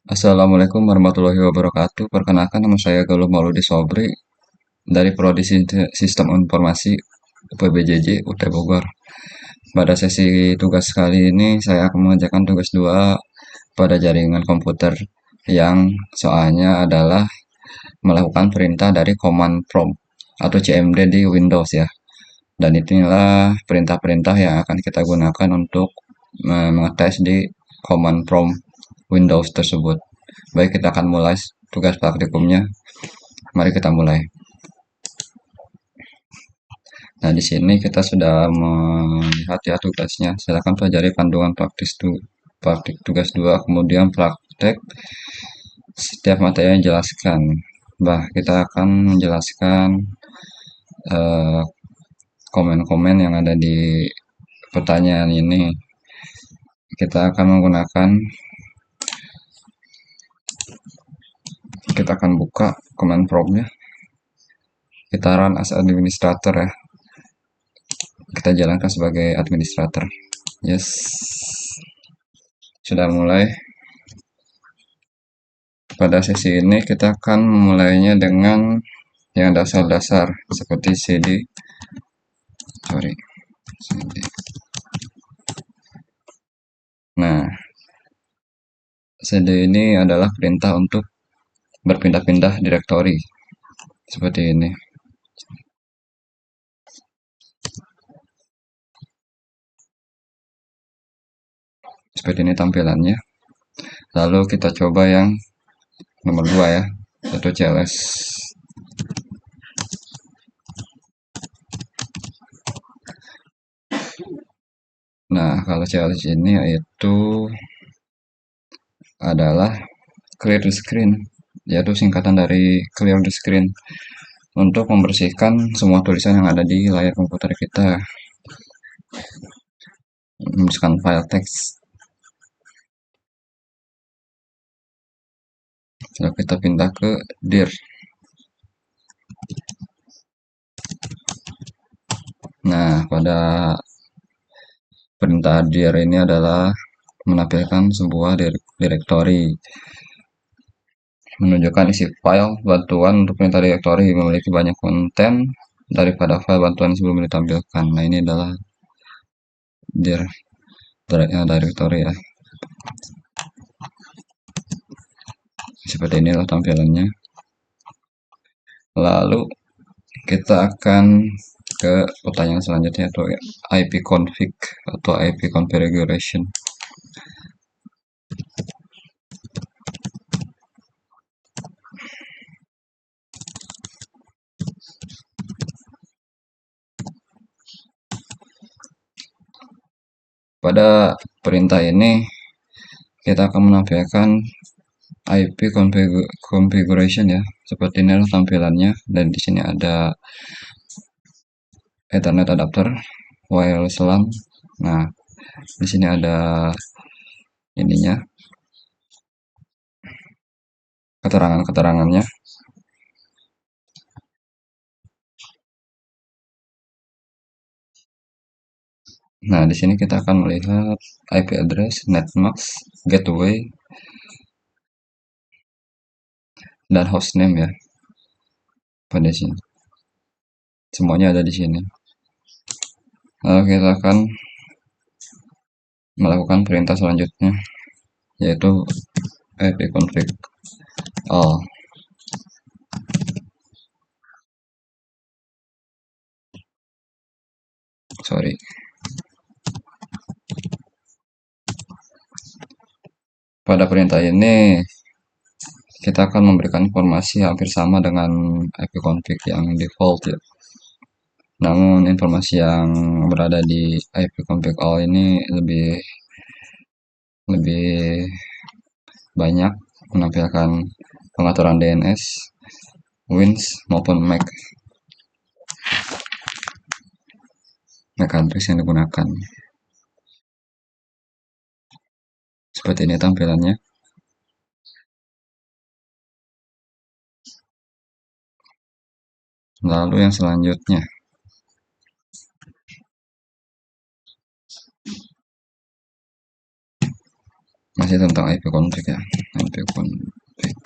Assalamualaikum warahmatullahi wabarakatuh. Perkenalkan nama saya Galuh Mauludi Sobri dari Prodi Sistem Informasi UPBJJ UT Bogor. Pada sesi tugas kali ini saya akan mengerjakan tugas 2 pada jaringan komputer yang soalnya adalah melakukan perintah dari command prompt atau CMD di Windows ya. Dan inilah perintah-perintah yang akan kita gunakan untuk mengetes di command prompt Windows tersebut. Baik, kita akan mulai tugas praktikumnya. Mari kita mulai. Nah, di sini kita sudah melihat ya tugasnya. Silakan pelajari panduan praktik tugas 2, kemudian praktek setiap materi yang dijelaskan. Kita akan menjelaskan eh, komen-komen yang ada di pertanyaan ini. Kita akan buka command prompt-nya. Kita run as administrator ya. Kita jalankan sebagai administrator. Yes. Sudah mulai. Pada sesi ini kita akan memulainya dengan yang dasar-dasar seperti CD. Nah, CD ini adalah perintah untuk berpindah-pindah direktori. Seperti ini. Seperti ini tampilannya. Lalu kita coba yang nomor 2 ya, yaitu CLS. Nah, kalau CLS ini yaitu adalah clear the screen, yaitu singkatan dari clear the screen, untuk membersihkan semua tulisan yang ada di layar komputer kita, membersihkan file teks. Lalu kita pindah ke dir. Nah, pada perintah dir ini adalah menampilkan sebuah direktori, menunjukkan isi file bantuan untuk perintah direktori memiliki banyak konten daripada file bantuan sebelum ditampilkan. Nah, ini adalah dir directory ya. Seperti inilah tampilannya. Lalu kita akan ke pertanyaan selanjutnya, yaitu IP config atau IP configuration. Pada perintah ini kita akan menampilkan IP configuration ya. Seperti ini tampilannya, dan di sini ada Ethernet adapter, wireless LAN. Nah, di sini ada ininya, keterangannya. Nah, di sini kita akan melihat IP address, netmask, gateway, dan hostname ya. Pada sini semuanya ada di sini. Lalu kita akan melakukan perintah selanjutnya, yaitu ipconfig all. Pada perintah ini kita akan memberikan informasi hampir sama dengan ipconfig yang default ya. Namun informasi yang berada di ipconfig all ini lebih banyak menampilkan pengaturan DNS, Wins maupun MAC address yang digunakan. Seperti ini tampilannya. Lalu yang selanjutnya, Masih tentang IP config ya. IP config.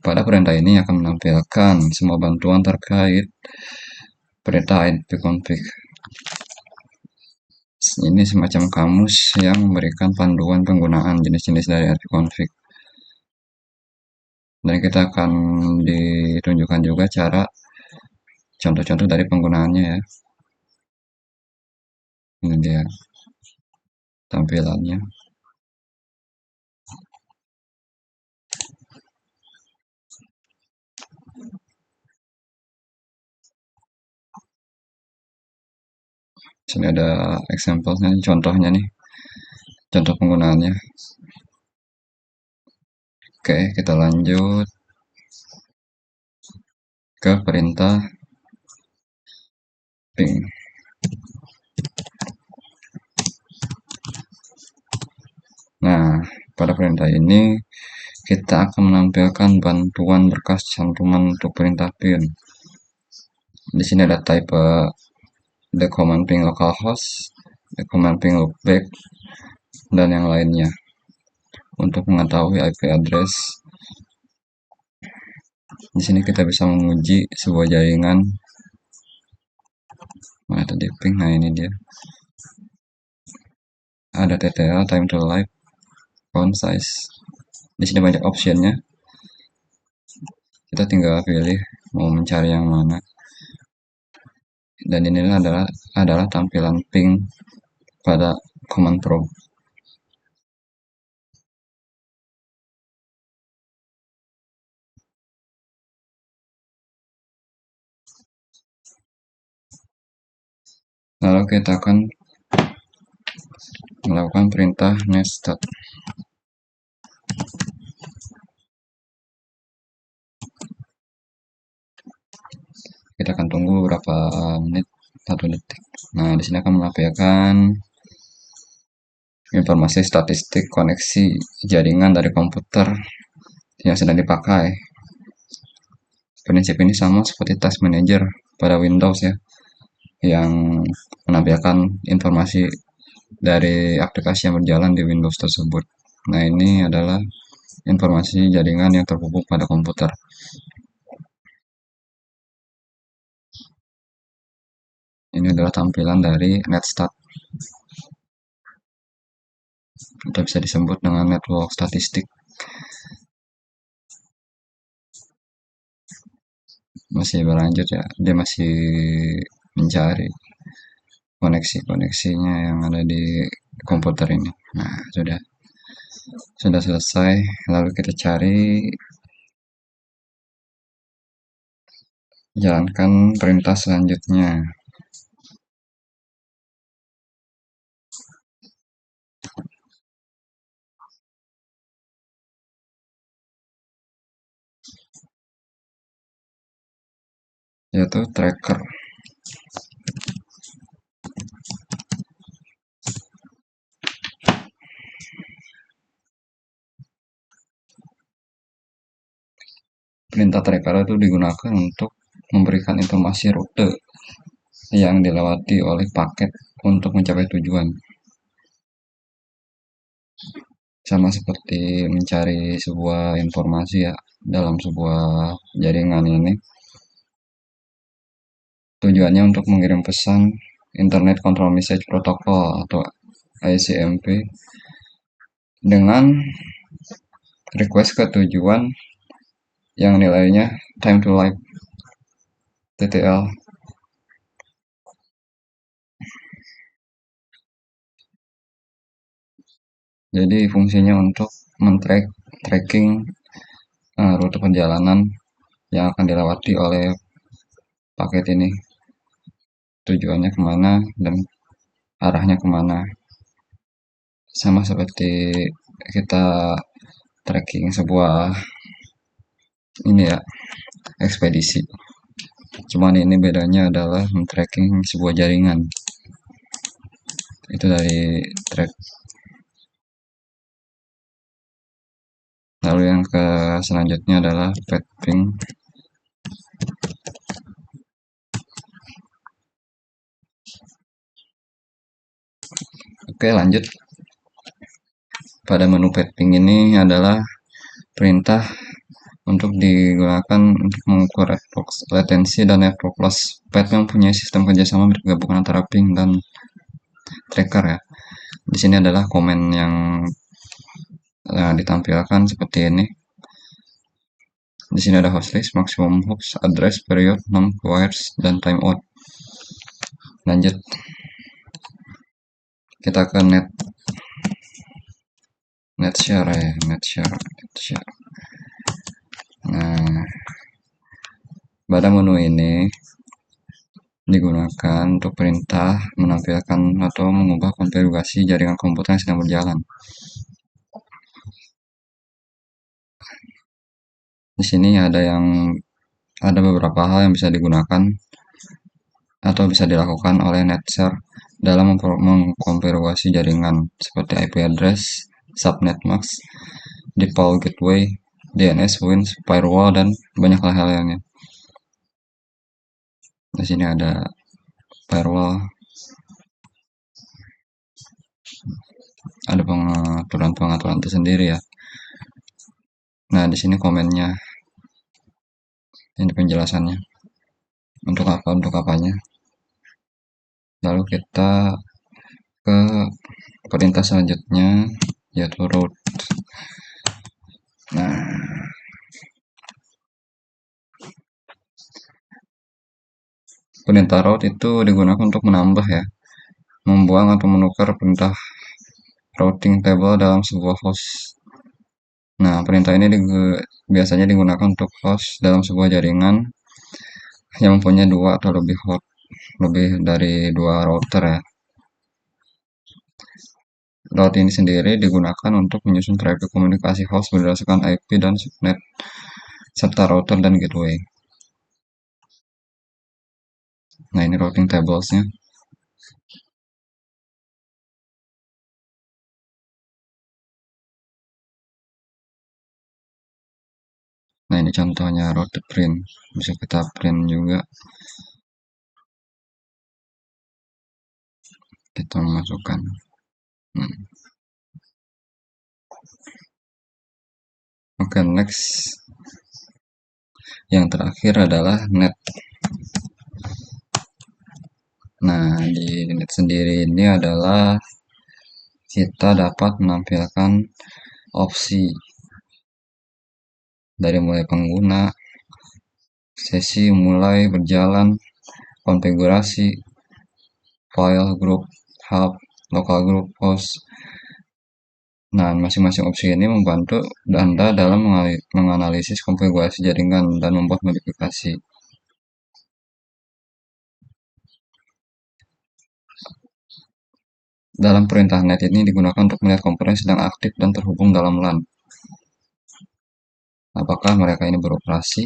Pada perintah ini akan menampilkan semua bantuan terkait perintah IP config. Ini semacam kamus yang memberikan panduan penggunaan jenis-jenis dari IP config. Dan kita akan ditunjukkan juga cara contoh-contoh dari penggunaannya ya. Ini dia tampilannya. Sini ada example-nya, contohnya nih, contoh penggunaannya. Oke, kita lanjut ke perintah ping. Nah, pada perintah ini kita akan menampilkan bantuan berkas cantuman untuk perintah ping. Di sini ada type the command ping localhost, the command ping loopback, dan yang lainnya. Untuk mengetahui IP address, di sini kita bisa menguji sebuah jaringan. Mana tadi ping? Nah ini dia. Ada TTL, time to live, font size. Di sini banyak optionnya. Kita tinggal pilih mau mencari yang mana. Dan ini adalah tampilan ping pada command prompt. Lalu kita akan melakukan perintah nested. Kita akan tunggu beberapa menit, 1 detik. Nah, di sini akan menampilkan informasi statistik koneksi jaringan dari komputer yang sedang dipakai. Prinsip ini sama seperti Task Manager pada Windows ya, yang menampilkan informasi dari aplikasi yang berjalan di Windows tersebut. Nah, ini adalah informasi jaringan yang terhubung pada komputer. Ini adalah tampilan dari netstat. Atau bisa disebut dengan network statistik. Masih berlanjut ya, dia masih mencari koneksi-koneksinya yang ada di komputer ini. Nah, sudah selesai. Lalu kita cari, jalankan perintah selanjutnya. Yaitu tracker. Perintah tracker itu digunakan untuk memberikan informasi rute yang dilewati oleh paket untuk mencapai tujuan. Sama seperti mencari sebuah informasi ya dalam sebuah jaringan ini. Tujuannya untuk mengirim pesan Internet Control Message Protocol atau ICMP dengan request ke tujuan yang nilainya time to live TTL. Jadi fungsinya untuk tracking rute perjalanan yang akan dilewati oleh paket ini, tujuannya kemana dan arahnya kemana. Sama seperti kita tracking sebuah ini ya, ekspedisi. Cuman ini bedanya adalah men-tracking sebuah jaringan. Itu dari track. Lalu yang ke selanjutnya adalah pet ping. Oke, lanjut. Pada menu piping ini adalah perintah untuk digunakan untuk mengukur network latensi dan network loss. Pet mempunyai sistem kerjasama bergabungan antara ping dan tracker ya. Di sini adalah komen yang ditampilkan seperti ini. Di sini ada hostlist, maximum host, address, period, non wires, dan timeout. Lanjut, kita ke net share ya, net share. Nah, pada menu ini digunakan untuk perintah menampilkan atau mengubah konfigurasi jaringan komputer yang sedang berjalan. Di sini ada beberapa hal yang bisa digunakan atau bisa dilakukan oleh netshare dalam mengkonfigurasi jaringan seperti IP address, subnet mask, default gateway, DNS, WINS, firewall, dan banyak hal-hal lainnya. Di sini ada firewall, ada pengaturan tersendiri ya. Nah, di sini komennya, ini penjelasannya. Untuk apanya. Lalu kita ke perintah selanjutnya, yaitu root. Nah, perintah route itu digunakan untuk menambah ya, membuang atau menukar perintah routing table dalam sebuah host. Nah, perintah ini biasanya digunakan untuk host dalam sebuah jaringan yang mempunyai dua atau lebih dari dua router ya. Route ini sendiri digunakan untuk menyusun traffic komunikasi host berdasarkan IP dan subnet serta router dan gateway. Nah, ini routing tablesnya. Nah, ini contohnya route print. Bisa kita print juga. Kita memasukkan. Oke, next. Yang terakhir adalah net. Nah, di net sendiri ini adalah kita dapat menampilkan opsi dari mulai pengguna, sesi mulai berjalan, konfigurasi, file, group, hub, local group, host. Nah, masing-masing opsi ini membantu Anda dalam menganalisis konfigurasi jaringan dan membuat modifikasi. Dalam perintah net ini digunakan untuk melihat komponen sedang aktif dan terhubung dalam LAN. Apakah mereka ini beroperasi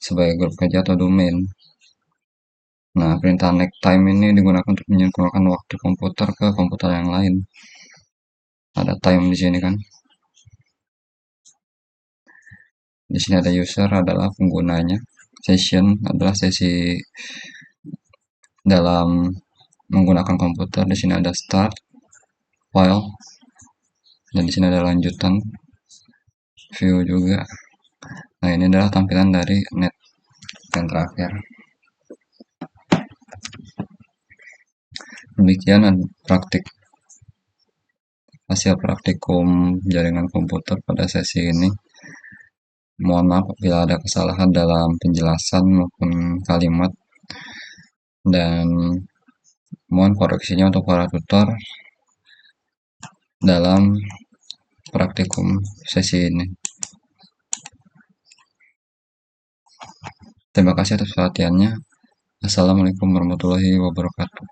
sebagai grup kerja atau domain. Nah, perintah next time ini digunakan untuk menyinkronkan waktu komputer ke komputer yang lain. Ada time di sini kan. Di sini ada user adalah penggunanya, session adalah sesi dalam menggunakan komputer. Di sini ada start, file, dan di sini ada lanjutan, view juga. Nah, ini adalah tampilan dari net yang terakhir. Demikian hasil praktikum jaringan komputer pada sesi ini. Mohon maaf bila ada kesalahan dalam penjelasan maupun kalimat, dan mohon koreksinya untuk para tutor dalam praktikum sesi ini. Terima kasih atas perhatiannya. Assalamualaikum warahmatullahi wabarakatuh.